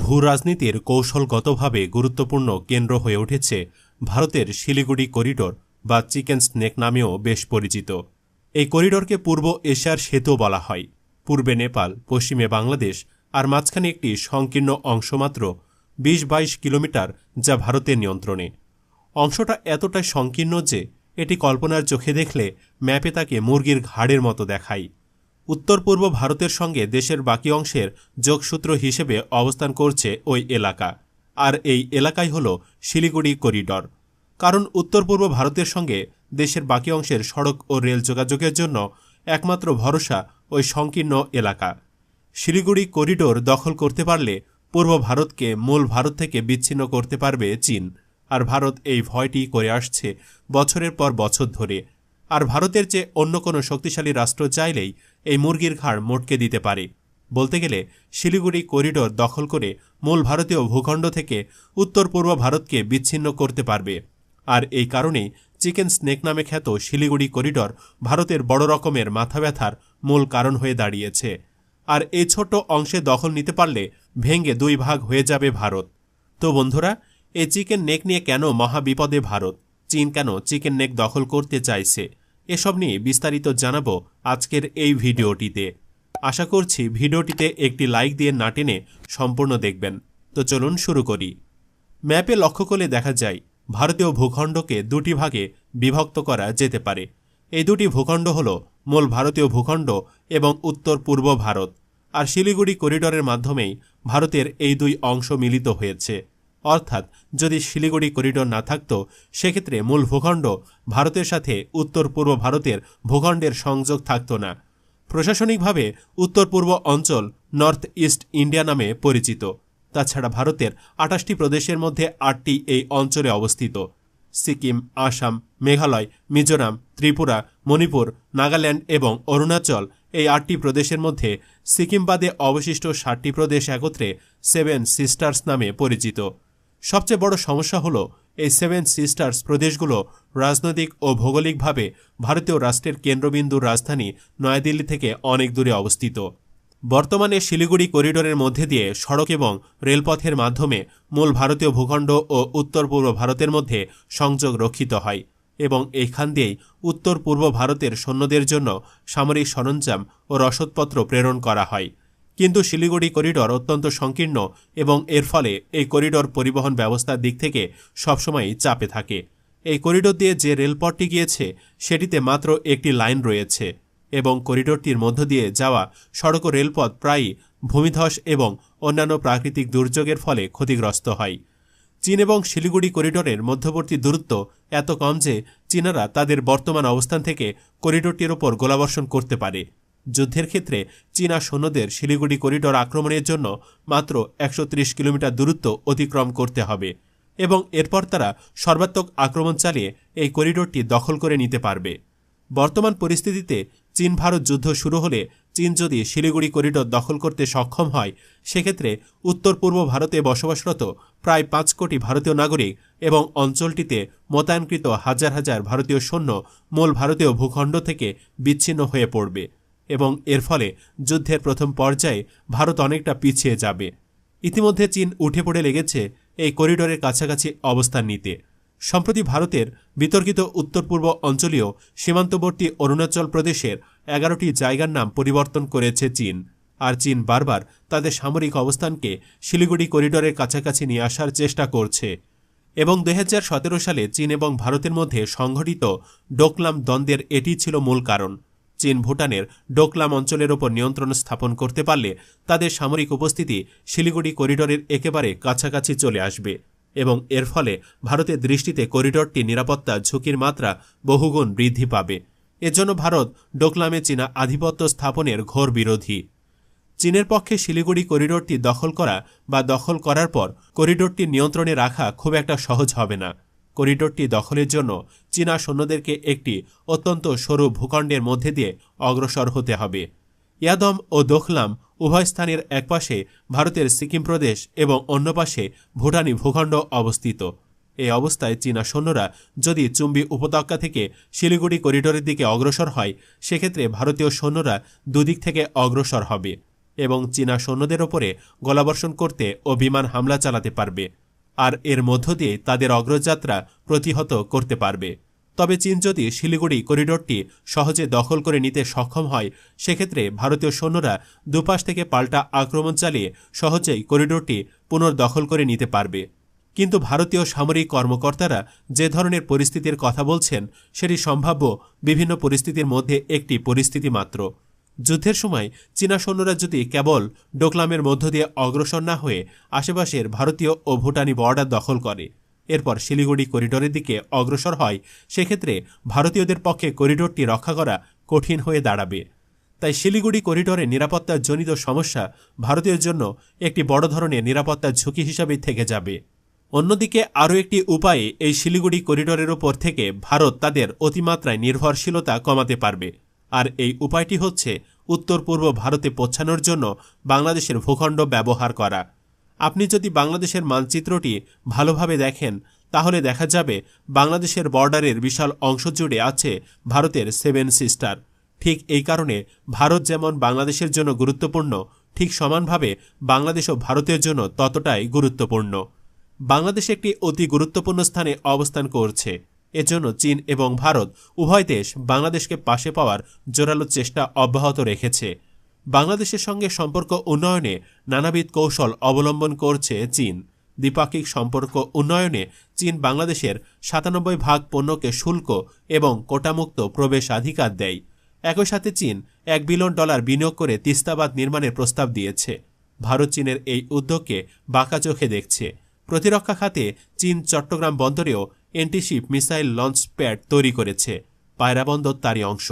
ভূরাজনীতির কৌশলগতভাবে গুরুত্বপূর্ণ কেন্দ্র হয়ে উঠেছে ভারতের শিলিগুড়ি করিডোর বা চিকেন স্নেক নামেও বেশ পরিচিত। এই করিডোরকে পূর্ব এশিয়ার সেতু বলা হয়। পূর্বে নেপাল, পশ্চিমে বাংলাদেশ আর মাঝখানে একটি সংকীর্ণ অংশ মাত্র ২০-২২ কিলোমিটার, যা ভারতের নিয়ন্ত্রণে। অংশটা এতটাই সংকীর্ণ যে এটি কল্পনার চোখে দেখলে ম্যাপে তাকে মুরগির ঘাড়ের মতো দেখায়। উত্তর পূর্ব ভারতের সঙ্গে দেশের বাকি অংশের যোগসূত্র হিসেবে অবস্থান করছে ওই এলাকা, আর এই এলাকাই হল শিলিগুড়ি করিডর। কারণ উত্তর পূর্ব ভারতের সঙ্গে দেশের বাকি অংশের সড়ক ও রেল যোগাযোগের জন্য একমাত্র ভরসা ওই সংকীর্ণ এলাকা। শিলিগুড়ি করিডোর দখল করতে পারলে পূর্ব ভারতকে মূল ভারত থেকে বিচ্ছিন্ন করতে পারবে চীন, আর ভারত এই ভয়টি করে আসছে বছরের পর বছর ধরে। আর ভারতের চেয়ে অন্য কোনো শক্তিশালী রাষ্ট্র চাইলেই এই মুরগির ঘাড় মোটকে দিতে পারে। বলতে গেলে শিলিগুড়ি করিডোর দখল করে মূল ভারতীয় ভূখণ্ড থেকে উত্তর পূর্ব ভারতকে বিচ্ছিন্ন করতে পারবে। আর এই কারণেই চিকেন স্নেক নামে খ্যাত শিলিগুড়ি করিডোর ভারতের বড় রকমের মাথা ব্যথার মূল কারণ হয়ে দাঁড়িয়েছে। আর এই ছোট্ট অংশে দখল নিতে পারলে ভেঙে দুই ভাগ হয়ে যাবে ভারত। তো বন্ধুরা, এই চিকেন নেক নিয়ে কেন মহাবিপদে ভারত? চীন কেন চিকেন নেক দখল করতে চাইছে? এসব নিয়ে বিস্তারিত জানাবো আজকের এই ভিডিওটিতে। আশা করছি ভিডিওটিতে একটি লাইক দিয়ে না টেনে সম্পূর্ণ দেখবেন। তো চলুন শুরু করি। ম্যাপে লক্ষ্য করলে দেখা যায় ভারতীয় ভূখণ্ডকে দুটি ভাগে বিভক্ত করা যেতে পারে। এই দুটি ভূখণ্ড হল মূল ভারতীয় ভূখণ্ড এবং উত্তর পূর্ব ভারত। আর শিলিগুড়ি করিডোরের মাধ্যমেই ভারতের এই দুই অংশ মিলিত হয়েছে। অর্থাৎ যদি শিলিগুড়ি করিডোর না থাকত, সেক্ষেত্রে মূল ভূখণ্ড ভারতের সাথে উত্তর পূর্ব ভারতের ভূখণ্ডের সংযোগ থাকত না। প্রশাসনিকভাবে উত্তর পূর্ব অঞ্চল নর্থ ইস্ট ইন্ডিয়া নামে পরিচিত। তাছাড়া ভারতের ২৮টি প্রদেশের মধ্যে ৮টি এই অঞ্চলে অবস্থিত। সিকিম, আসাম, মেঘালয়, মিজোরাম, ত্রিপুরা, মণিপুর, নাগাল্যান্ড এবং অরুণাচল, এই ৮টি প্রদেশের মধ্যে সিকিম বাদে অবশিষ্ট ৭টি প্রদেশ একত্রে সেভেন সিস্টার্স নামে পরিচিত। সবচেয়ে বড় সমস্যা হল এই সেভেন সিস্টার্স প্রদেশগুলো রাজনৈতিক ও ভৌগোলিকভাবে ভারতীয় রাষ্ট্রের কেন্দ্রবিন্দুর রাজধানী নয়াদিল্লি থেকে অনেক দূরে অবস্থিত। বর্তমানে শিলিগুড়ি করিডোরের মধ্যে দিয়ে সড়ক এবং রেলপথের মাধ্যমে মূল ভারতীয় ভূখণ্ড ও উত্তর পূর্ব ভারতের মধ্যে সংযোগ রক্ষিত হয় এবং এইখান দিয়েই উত্তর পূর্ব ভারতের সৈন্যদের জন্য সামরিক সরঞ্জাম ও রসদপত্র প্রেরণ করা হয়। কিন্তু শিলিগুড়ি করিডোর অত্যন্ত সংকীর্ণ এবং এর ফলে এই করিডোর পরিবহন ব্যবস্থার দিক থেকে সবসময়ই চাপে থাকে। এই করিডোর দিয়ে যে রেলপথটি গিয়েছে সেটিতে মাত্র একটি লাইন রয়েছে এবং করিডোরটির মধ্য দিয়ে যাওয়া সড়ক ও রেলপথ প্রায়ই ভূমিধস এবং অন্যান্য প্রাকৃতিক দুর্যোগের ফলে ক্ষতিগ্রস্ত হয়। চীন এবং শিলিগুড়ি করিডোরের মধ্যবর্তী দূরত্ব এত কম যে চীনারা তাদের বর্তমান অবস্থান থেকে করিডোরটির ওপর গোলাবর্ষণ করতে পারে। যুদ্ধের ক্ষেত্রে চীনা সৈন্যদের শিলিগুড়ি করিডোর আক্রমণের জন্য মাত্র ১৩০ কিলোমিটার দূরত্ব অতিক্রম করতে হবে এবং এরপর তারা সর্বাত্মক আক্রমণ চালিয়ে এই করিডোরটি দখল করে নিতে পারবে। বর্তমান পরিস্থিতিতে চীন ভারত যুদ্ধ শুরু হলে চীন যদি শিলিগুড়ি করিডোর দখল করতে সক্ষম হয়, সেক্ষেত্রে উত্তর পূর্ব ভারতে বসবাসরত প্রায় ৫ কোটি ভারতীয় নাগরিক এবং অঞ্চলটিতে মোতায়েনকৃত হাজার হাজার ভারতীয় সৈন্য মূল ভারতীয় ভূখণ্ড থেকে বিচ্ছিন্ন হয়ে পড়বে এবং এর ফলে যুদ্ধের প্রথম পর্যায়ে ভারত অনেকটা পিছিয়ে যাবে। ইতিমধ্যে চীন উঠে পড়ে লেগেছে এই করিডোরের কাছাকাছি অবস্থান নিতে। সম্প্রতি ভারতের বিতর্কিত উত্তর পূর্ব অঞ্চলীয় সীমান্তবর্তী অরুণাচল প্রদেশের ১১টি জায়গার নাম পরিবর্তন করেছে চীন। আর চীন বারবার তাদের সামরিক অবস্থানকে শিলিগুড়ি করিডোরের কাছাকাছি নিয়ে আসার চেষ্টা করছে এবং ২০১৭ সালে চীন এবং ভারতের মধ্যে সংঘটিত ডোকলাম দ্বন্দ্বের এটি ছিল মূল কারণ। চীন ভুটানের ডোকলাম অঞ্চলের ওপর নিয়ন্ত্রণ স্থাপন করতে পারলে তাদের সামরিক উপস্থিতি শিলিগুড়ি করিডোরের একেবারে কাছাকাছি চলে আসবে এবং এর ফলে ভারতের দৃষ্টিতে করিডোরটি নিরাপত্তা ঝুঁকির মাত্রা বহুগুণ বৃদ্ধি পাবে। এজন্য ভারত ডোকলামে চীনা আধিপত্য স্থাপনের ঘোর বিরোধী। চীনের পক্ষে শিলিগুড়ি করিডোরটি দখল করা বা দখল করার পর করিডোরটি নিয়ন্ত্রণে রাখা খুব একটা সহজ হবে না। করিডোরটি দখলের জন্য চীনা সৈন্যদেরকে একটি অত্যন্ত সরু ভূখণ্ডের মধ্যে দিয়ে অগ্রসর হতে হবে। ইয়াদম ও দোকলাম উভয় স্থানের একপাশে ভারতের সিকিম প্রদেশ এবং অন্য পাশে ভুটানি ভূখণ্ড অবস্থিত। এই অবস্থায় চীনা সৈন্যরা যদি চুম্বি উপত্যকা থেকে শিলিগুড়ি করিডোরের দিকে অগ্রসর হয়, সেক্ষেত্রে ভারতীয় সৈন্যরা দুদিক থেকে অগ্রসর হবে এবং চীনা সৈন্যদের ওপরে গোলাবর্ষণ করতে ও বিমান হামলা চালাতে পারবে, আর এর মধ্য দিয়ে তাদের অগ্রযাত্রা প্রতিহত করতে পারবে। তবে চীন যদি শিলিগুড়ি করিডোরটি সহজে দখল করে নিতে সক্ষম হয়, সেক্ষেত্রে ভারতীয় সৈন্যরা দুপাশ থেকে পাল্টা আক্রমণ চালিয়ে সহজেই করিডোরটি পুনর্দখল করে নিতে পারবে। কিন্তু ভারতীয় সামরিক কর্মকর্তারা যে ধরনের পরিস্থিতির কথা বলছেন, সেটি সম্ভাব্য বিভিন্ন পরিস্থিতির মধ্যে একটি পরিস্থিতি মাত্র। যুদ্ধের সময় চীনা সৈন্যরা যদি কেবল ডোকলামের মধ্য দিয়ে অগ্রসর না হয়ে আশেপাশের ভারতীয় ও ভুটানি বর্ডার দখল করে এরপর শিলিগুড়ি করিডোরের দিকে অগ্রসর হয়, সেক্ষেত্রে ভারতীয়দের পক্ষে করিডোরটি রক্ষা করা কঠিন হয়ে দাঁড়াবে। তাই শিলিগুড়ি করিডোরে নিরাপত্তাজনিত সমস্যা ভারতের জন্য একটি বড় ধরনের নিরাপত্তার ঝুঁকি হিসাবে থেকে যাবে। অন্যদিকে আরও একটি উপায়ে এই শিলিগুড়ি করিডোরের ওপর থেকে ভারত তাদের অতিমাত্রায় নির্ভরশীলতা কমাতে পারবে, আর এই উপায়টি হচ্ছে উত্তর পূর্ব ভারতে পৌঁছানোর জন্য বাংলাদেশের ভূখণ্ড ব্যবহার করা। আপনি যদি বাংলাদেশের মানচিত্রটি ভালোভাবে দেখেন, তাহলে দেখা যাবে বাংলাদেশের বর্ডারের বিশাল অংশ জুড়ে আছে ভারতের 7 সিস্টার। ঠিক এই কারণে ভারত যেমন বাংলাদেশের জন্য গুরুত্বপূর্ণ, ঠিক সমানভাবে বাংলাদেশও ভারতের জন্য ততটাই গুরুত্বপূর্ণ। বাংলাদেশ একটি অতি গুরুত্বপূর্ণ স্থানে অবস্থান করছে। এজন্য চীন এবং ভারত উভয় দেশ বাংলাদেশকে পাশে পাওয়ার জোরালো চেষ্টা অব্যাহত রেখেছে। বাংলাদেশের সঙ্গে সম্পর্ক উন্নয়নে নানাবিধ কৌশল অবলম্বন করছে চীন। দ্বিপাক্ষিক সম্পর্ক উন্নয়নে চীন বাংলাদেশের 97% পণ্যকে শুল্ক এবং কোটামুক্ত প্রবেশাধিকার দেয়। একই সাথে চীন $1 বিলিয়ন বিনিয়োগ করে তিস্তা বাঁধ নির্মাণের প্রস্তাব দিয়েছে। ভারত চীনের এই উদ্যোগকে বাঁকা চোখে দেখছে। প্রতিরক্ষা খাতে চীন চট্টগ্রাম বন্দরেও অ্যান্টিশিপ মিসাইল লঞ্চ প্যাড তৈরি করেছে। পায়রা বন্দর তারই অংশ।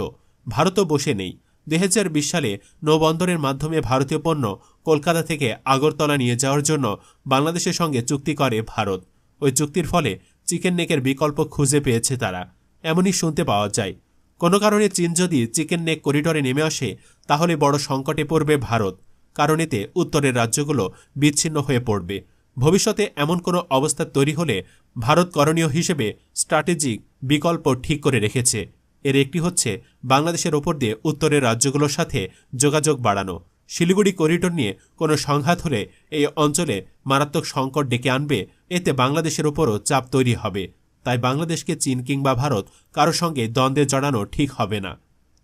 ভারতও বসে নেই। 2020 সালে নৌবন্দরের মাধ্যমে ভারতীয় পণ্য কলকাতা থেকে আগরতলা নিয়ে যাওয়ার জন্য বাংলাদেশের সঙ্গে চুক্তি করে ভারত। ওই চুক্তির ফলে চিকেন নেকের বিকল্প খুঁজে পেয়েছে তারা, এমনই শুনতে পাওয়া যায়। কোনো কারণে চীন যদি চিকেন নেক করিডোরে নেমে আসে, তাহলে বড় সংকটে পড়বে ভারত, কারণ এতে উত্তরের রাজ্যগুলো বিচ্ছিন্ন হয়ে পড়বে। ভবিষ্যতে এমন কোনো অবস্থা তৈরি হলে ভারত করণীয় হিসেবে স্ট্র্যাটেজিক বিকল্প ঠিক করে রেখেছে। এর একটি হচ্ছে বাংলাদেশের ওপর দিয়ে উত্তরের রাজ্যগুলোর সাথে যোগাযোগ বাড়ানো। শিলিগুড়ি করিডোর নিয়ে কোনো সংঘাত হলে এই অঞ্চলে মারাত্মক সংকট ডেকে আনবে, এতে বাংলাদেশের ওপরও চাপ তৈরি হবে। তাই বাংলাদেশকে চীন কিংবা ভারত কারো সঙ্গে দ্বন্দ্বে জড়ানো ঠিক হবে না।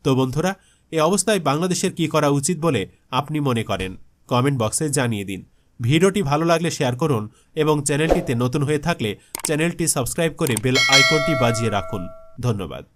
তো বন্ধুরা, এই অবস্থায় বাংলাদেশের কি করা উচিত বলে আপনি মনে করেন? কমেন্ট বক্সে জানিয়ে দিন। ভিডিওটি ভালো লাগলে শেয়ার করুন এবং চ্যানেলটিতে নতুন হয়ে থাকলে চ্যানেলটি সাবস্ক্রাইব করে বেল আইকনটি বাজিয়ে রাখুন। ধন্যবাদ।